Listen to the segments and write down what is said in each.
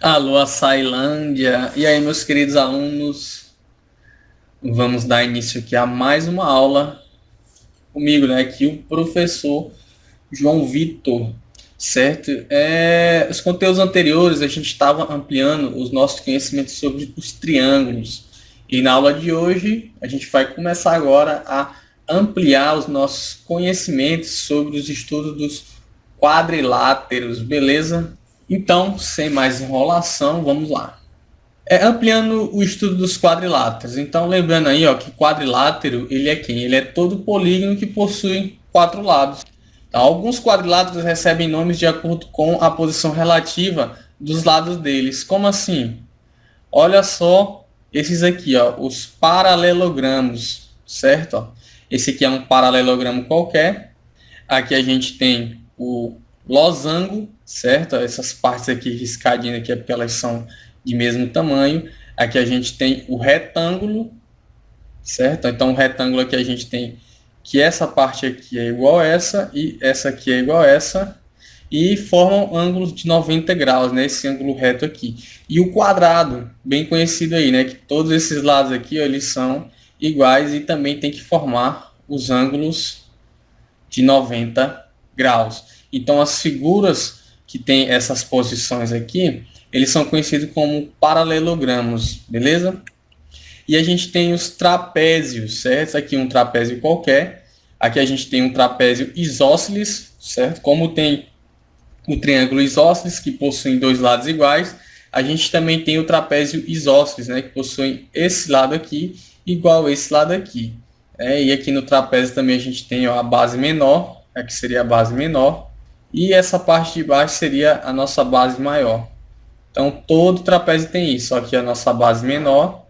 Alô, Açailândia! E aí, meus queridos alunos, vamos dar início aqui a mais uma aula comigo, né? Aqui o professor João Vitor, certo? Os conteúdos anteriores a gente estava ampliando os nossos conhecimentos sobre os triângulos. E na aula de hoje a gente vai começar agora a ampliar os nossos conhecimentos sobre os estudos dos quadriláteros, beleza? Então, sem mais enrolação, vamos lá. Ampliando o estudo dos quadriláteros. Então, lembrando aí, ó, que quadrilátero, ele é quem? Ele é todo polígono que possui quatro lados. Então, alguns quadriláteros recebem nomes de acordo com a posição relativa dos lados deles. Como assim? Olha só esses aqui, ó, os paralelogramos, certo? Ó, esse aqui é um paralelogramo qualquer. Aqui a gente tem o losango, certo? Essas partes aqui riscadinhas aqui é porque elas são de mesmo tamanho. Aqui a gente tem o retângulo, certo? Então o retângulo aqui a gente tem que essa parte aqui é igual a essa e essa aqui é igual a essa e formam ângulos de 90 graus, né? Esse ângulo reto aqui. E o quadrado, bem conhecido aí, né? Que todos esses lados aqui, ó, eles são iguais e também tem que formar os ângulos de 90 graus. Então as figuras que tem essas posições aqui, eles são conhecidos como paralelogramos, beleza? E a gente tem os trapézios, certo? Aqui um trapézio qualquer. Aqui a gente tem um trapézio isósceles, certo? Como tem o triângulo isósceles, que possui dois lados iguais, a gente também tem o trapézio isósceles, né? Que possui esse lado aqui igual a esse lado aqui. E aqui no trapézio também a gente tem, ó, a base menor, aqui seria a base menor, e essa parte de baixo seria a nossa base maior. Então todo trapézio tem isso, aqui a nossa base menor,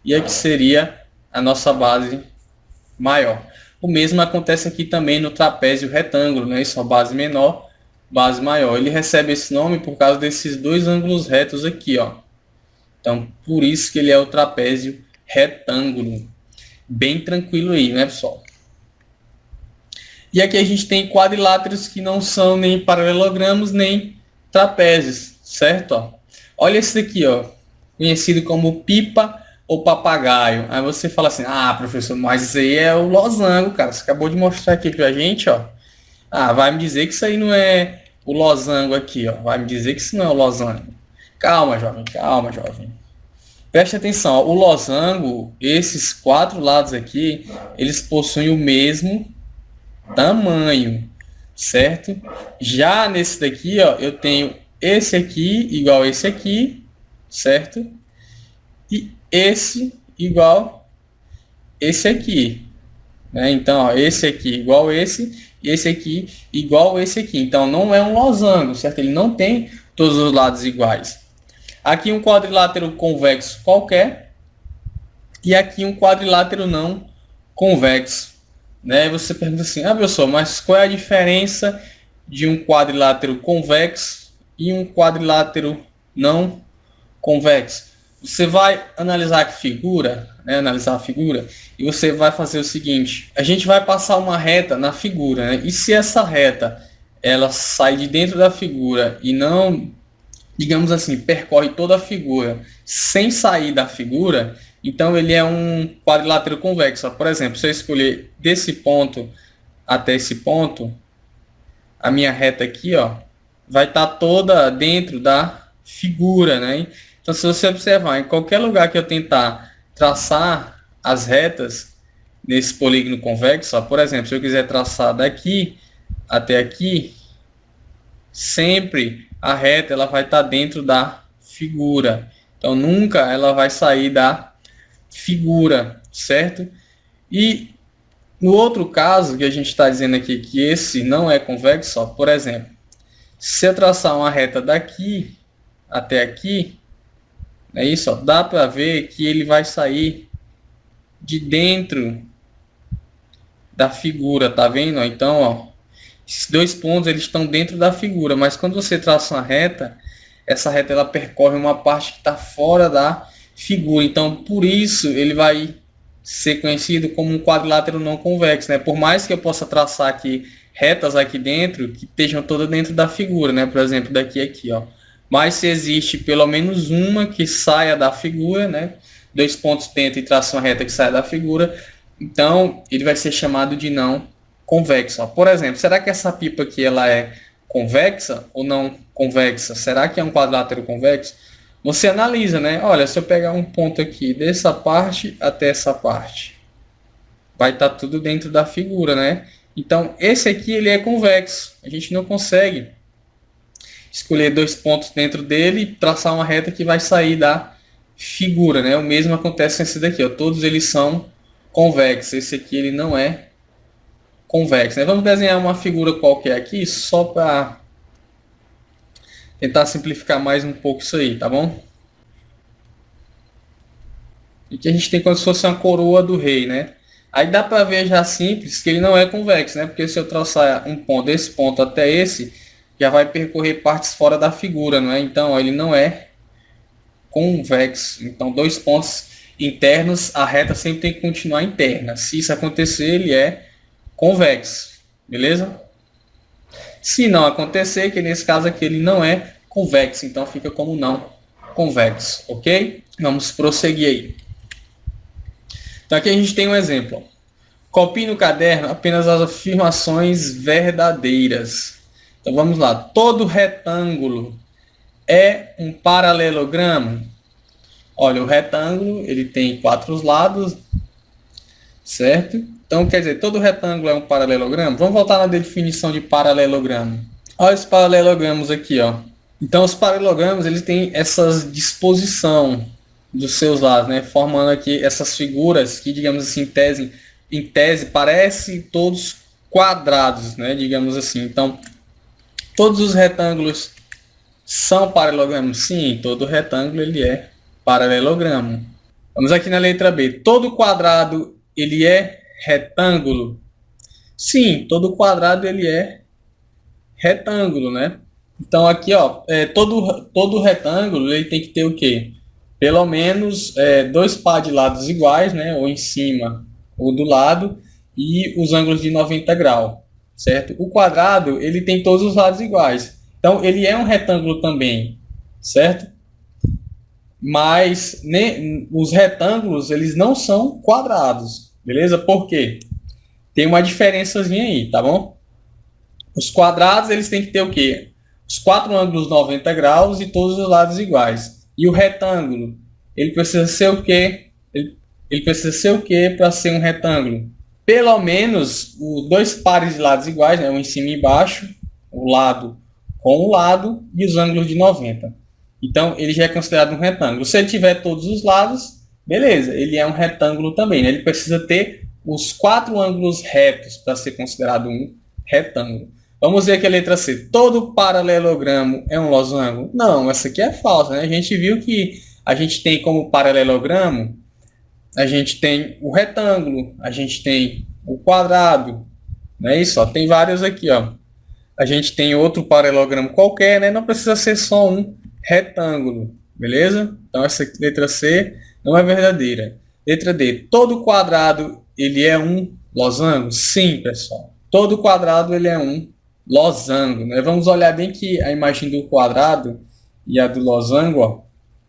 e aqui seria a nossa base maior. O mesmo acontece aqui também no trapézio retângulo, né? Isso é a base menor, base maior. Ele recebe esse nome por causa desses dois ângulos retos aqui, ó. Então por isso que ele é o trapézio retângulo. Bem tranquilo aí, né, pessoal? E aqui a gente tem quadriláteros que não são nem paralelogramos nem trapézios, certo? Ó, olha esse aqui, ó, conhecido como pipa ou papagaio. Aí você fala assim, ah, professor, mas isso aí é o losango, cara. Você acabou de mostrar aqui pra gente, ó. Ah, vai me dizer que isso aí não é o losango aqui, ó. Vai me dizer que isso não é o losango. Calma, jovem, calma, jovem. Preste atenção, ó, o losango, esses quatro lados aqui, eles possuem o mesmo tamanho, certo? Já nesse daqui, ó, eu tenho esse aqui igual a esse aqui, certo? E esse igual esse aqui, né? Então, ó, esse aqui igual a esse e esse aqui igual a esse aqui. Então, não é um losango, certo? Ele não tem todos os lados iguais. Aqui um quadrilátero convexo qualquer e aqui um quadrilátero não convexo, né? Você pergunta assim, ah, professor, mas qual é a diferença de um quadrilátero convexo e um quadrilátero não convexo? Você vai analisar a figura, né? Analisar a figura e você vai fazer o seguinte: a gente vai passar uma reta na figura, né? E se essa reta ela sai de dentro da figura e não, digamos assim, percorre toda a figura sem sair da figura, então ele é um quadrilátero convexo. Por exemplo, se eu escolher desse ponto até esse ponto, a minha reta aqui, ó, vai estar toda dentro da figura, né? Então, se você observar, em qualquer lugar que eu tentar traçar as retas nesse polígono convexo, ó, por exemplo, se eu quiser traçar daqui até aqui, sempre a reta ela vai estar dentro da figura. Então nunca ela vai sair da figura, certo? E no outro caso que a gente está dizendo aqui que esse não é convexo, ó, por exemplo, se eu traçar uma reta daqui até aqui, é isso, ó, dá para ver que ele vai sair de dentro da figura, tá vendo? Então, ó, esses dois pontos eles estão dentro da figura, mas quando você traça uma reta, essa reta ela percorre uma parte que está fora da figura. Então, por isso ele vai ser conhecido como um quadrilátero não convexo, né? Por mais que eu possa traçar aqui retas aqui dentro que estejam todas dentro da figura, né? Por exemplo, daqui aqui, ó. mas se existe pelo menos uma que saia da figura, né? 2 pontos dentro e traça uma reta que saia da figura, então ele vai ser chamado de não convexo. Por exemplo, será que essa pipa aqui ela é convexa ou não convexa? Será que é um quadrilátero convexo? Você analisa, né? Olha, se eu pegar um ponto aqui dessa parte até essa parte, vai estar tudo dentro da figura, né? Então, esse aqui ele é convexo. A gente não consegue escolher 2 pontos dentro dele e traçar uma reta que vai sair da figura, né? O mesmo acontece com esse daqui, ó. Todos eles são convexos. Esse aqui ele não é convexo, né? Vamos desenhar uma figura qualquer aqui, só para tentar simplificar mais um pouco isso aí, tá bom? E que a gente tem como se fosse uma coroa do rei, né? Aí dá para ver já simples que ele não é convexo, né? Porque se eu traçar um ponto desse ponto até esse, já vai percorrer partes fora da figura, não é? Então, ó, ele não é convexo. Então, 2 pontos internos, a reta sempre tem que continuar interna. Se isso acontecer, ele é convexo, beleza? Se não acontecer, que nesse caso aqui ele não é convexo, então fica como não convexo, ok? Vamos prosseguir aí. Então aqui a gente tem um exemplo. Copie no caderno apenas as afirmações verdadeiras. Então vamos lá. Todo retângulo é um paralelogramo? Olha, o retângulo ele tem 4 lados, certo? Então quer dizer, todo retângulo é um paralelogramo? Vamos voltar na definição de paralelogramo. Olha os paralelogramos aqui, ó. Então os paralelogramos eles têm essa disposição dos seus lados, né? Formando aqui essas figuras que, digamos assim, em tese parecem todos quadrados, né? Digamos assim. Então, todos os retângulos são paralelogramos? Sim, todo retângulo ele é paralelogramo. Vamos aqui na letra B. Todo quadrado ele é retângulo? Sim, todo quadrado ele é retângulo, né? Então aqui, ó, todo retângulo ele tem que ter o quê? Pelo menos 2 par de lados iguais, né? Ou em cima ou do lado, e os ângulos de 90 graus, certo? O quadrado ele tem todos os lados iguais, então ele é um retângulo também, certo? Mas os retângulos eles não são quadrados, beleza? Por quê? Tem uma diferençazinha aí, tá bom? Os quadrados eles têm que ter o quê? Os 4 ângulos 90 graus e todos os lados iguais. E o retângulo, ele precisa ser o quê? Ele precisa ser o quê para ser um retângulo? Pelo menos 2 pares de lados iguais, né? Um em cima e embaixo, o lado com o lado e os ângulos de 90. Então, ele já é considerado um retângulo. Se ele tiver todos os lados, beleza, ele é um retângulo também, né? Ele precisa ter os 4 ângulos retos para ser considerado um retângulo. Vamos ver aqui a letra C. Todo paralelogramo é um losango? Não, essa aqui é falsa, né? A gente viu que a gente tem como paralelogramo, a gente tem o retângulo, a gente tem o quadrado, não é isso? Ó, tem vários aqui, ó. A gente tem outro paralelogramo qualquer, né? Não precisa ser só um retângulo, beleza? Então essa letra C não é verdadeira. Letra D. Todo quadrado ele é um losango? Sim, pessoal. Todo quadrado ele é um losango, né? Vamos olhar bem que a imagem do quadrado e a do losango, ó.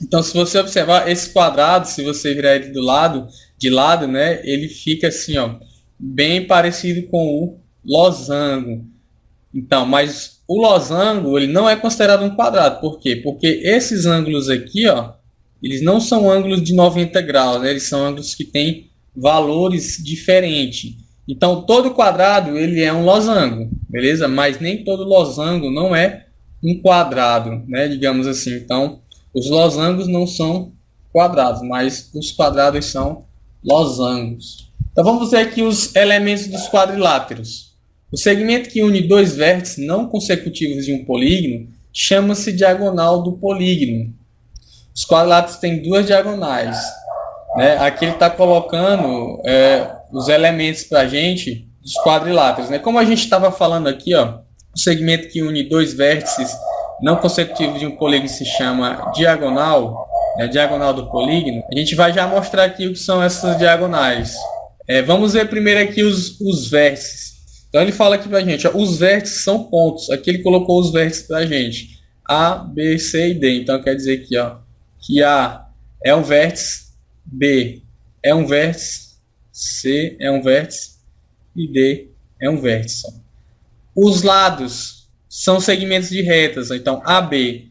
Então, se você observar esse quadrado, se você virar ele de lado, né, ele fica assim, ó, bem parecido com o losango. Então, mas o losango ele não é considerado um quadrado. Por quê? Porque esses ângulos aqui, ó, eles não são ângulos de 90 graus, né? Eles são ângulos que têm valores diferentes. Então, todo quadrado ele é um losango, beleza? Mas nem todo losango não é um quadrado, né? Digamos assim. Então, os losangos não são quadrados, mas os quadrados são losangos. Então, vamos ver aqui os elementos dos quadriláteros. O segmento que une 2 vértices não consecutivos de um polígono chama-se diagonal do polígono. Os quadriláteros têm 2 diagonais, né? Aqui ele está colocando os elementos para a gente dos quadriláteros, né? Como a gente estava falando aqui, ó, o segmento que une 2 vértices não consecutivos de um polígono se chama diagonal, né? Diagonal do polígono. A gente vai já mostrar aqui o que são essas diagonais. Vamos ver primeiro aqui os vértices. Então ele fala aqui para a gente, ó, os vértices são pontos. Aqui ele colocou os vértices para a gente. A, B, C e D. Então quer dizer aqui, ó, que A é um vértice, B é um vértice, C é um vértice e D é um vértice. Os lados são segmentos de retas. Então AB,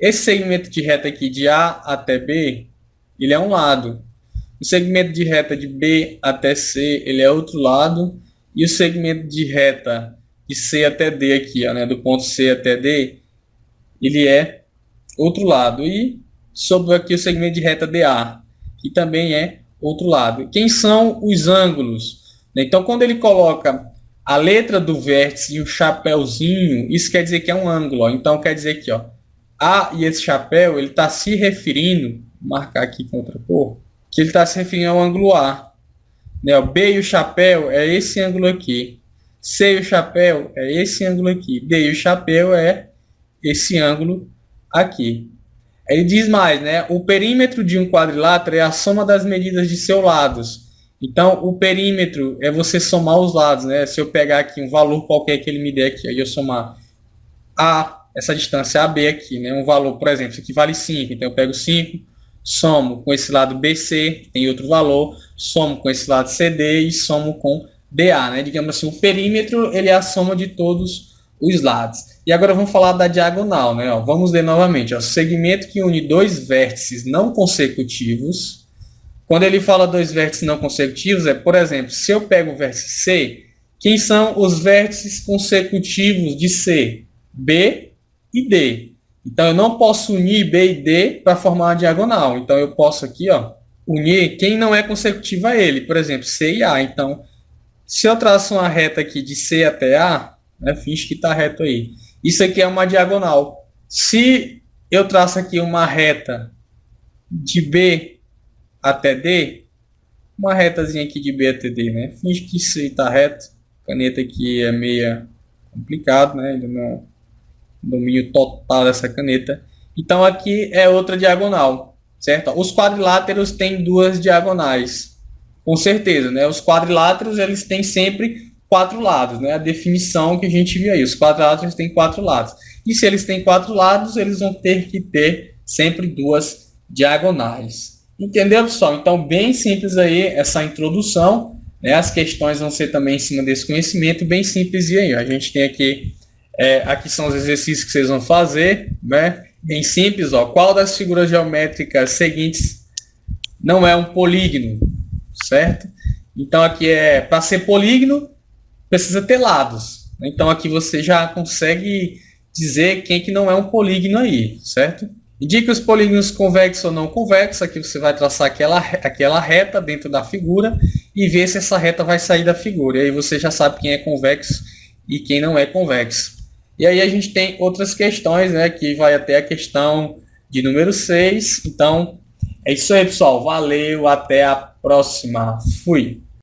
esse segmento de reta aqui de A até B, ele é um lado. O segmento de reta de B até C, ele é outro lado. E o segmento de reta de C até D aqui, ó, né, do ponto C até D, ele é outro lado. E sobre aqui o segmento de reta DA, que também é outro lado. Quem são os ângulos? Então, quando ele coloca a letra do vértice e o chapéuzinho, isso quer dizer que é um ângulo. Ó. Então, quer dizer que ó, A e esse chapéu, ele está se referindo, vou marcar aqui com outra cor, que ele está se referindo ao ângulo A. Né? O B e o chapéu é esse ângulo aqui. C e o chapéu é esse ângulo aqui. D e o chapéu é esse ângulo aqui. Ele diz mais, né? O perímetro de um quadrilátero é a soma das medidas de seus lados. Então, o perímetro é você somar os lados, né? Se eu pegar aqui um valor qualquer que ele me der aqui, aí eu somar essa distância AB aqui, né? Um valor, por exemplo, isso aqui vale 5, então eu pego 5, somo com esse lado BC, tem outro valor, somo com esse lado CD e somo com DA, né? Digamos assim, o perímetro ele é a soma de todos os lados. E agora vamos falar da diagonal, né? Ó, vamos ler novamente. Ó, segmento que une dois vértices não consecutivos. Quando ele fala dois vértices não consecutivos, é, por exemplo, se eu pego o vértice C, quem são os vértices consecutivos de C? B e D. Então, eu não posso unir B e D para formar uma diagonal. Então, eu posso aqui ó, unir quem não é consecutivo a ele. Por exemplo, C e A. Então, se eu traço uma reta aqui de C até A, né, finge que está reto aí. Isso aqui é uma diagonal. Se eu traço aqui uma reta de B até D, uma retazinha aqui de B até D, né? Finge que isso aí está reto. A caneta aqui é meio complicado, né? Ainda não domínio total dessa caneta. Então aqui é outra diagonal, certo? Os quadriláteros têm duas diagonais, com certeza, né? Os quadriláteros eles têm sempre quatro lados, né? A definição que a gente viu aí, os quadriláteros têm quatro lados. E se eles têm quatro lados, eles vão ter que ter sempre duas diagonais. Entendeu, pessoal? Então, bem simples aí essa introdução, né? As questões vão ser também em cima desse conhecimento, bem simples. E aí, a gente tem aqui, aqui são os exercícios que vocês vão fazer, né? Bem simples, ó. Qual das figuras geométricas seguintes não é um polígono, certo? Então, aqui para ser polígono, precisa ter lados. Então, aqui você já consegue dizer quem que não é um polígono aí, certo? Indique os polígonos convexos ou não convexos. Aqui você vai traçar aquela reta dentro da figura e ver se essa reta vai sair da figura. E aí você já sabe quem é convexo e quem não é convexo. E aí a gente tem outras questões, né? Que vai até a questão de número 6. Então, é isso aí, pessoal. Valeu, até a próxima. Fui!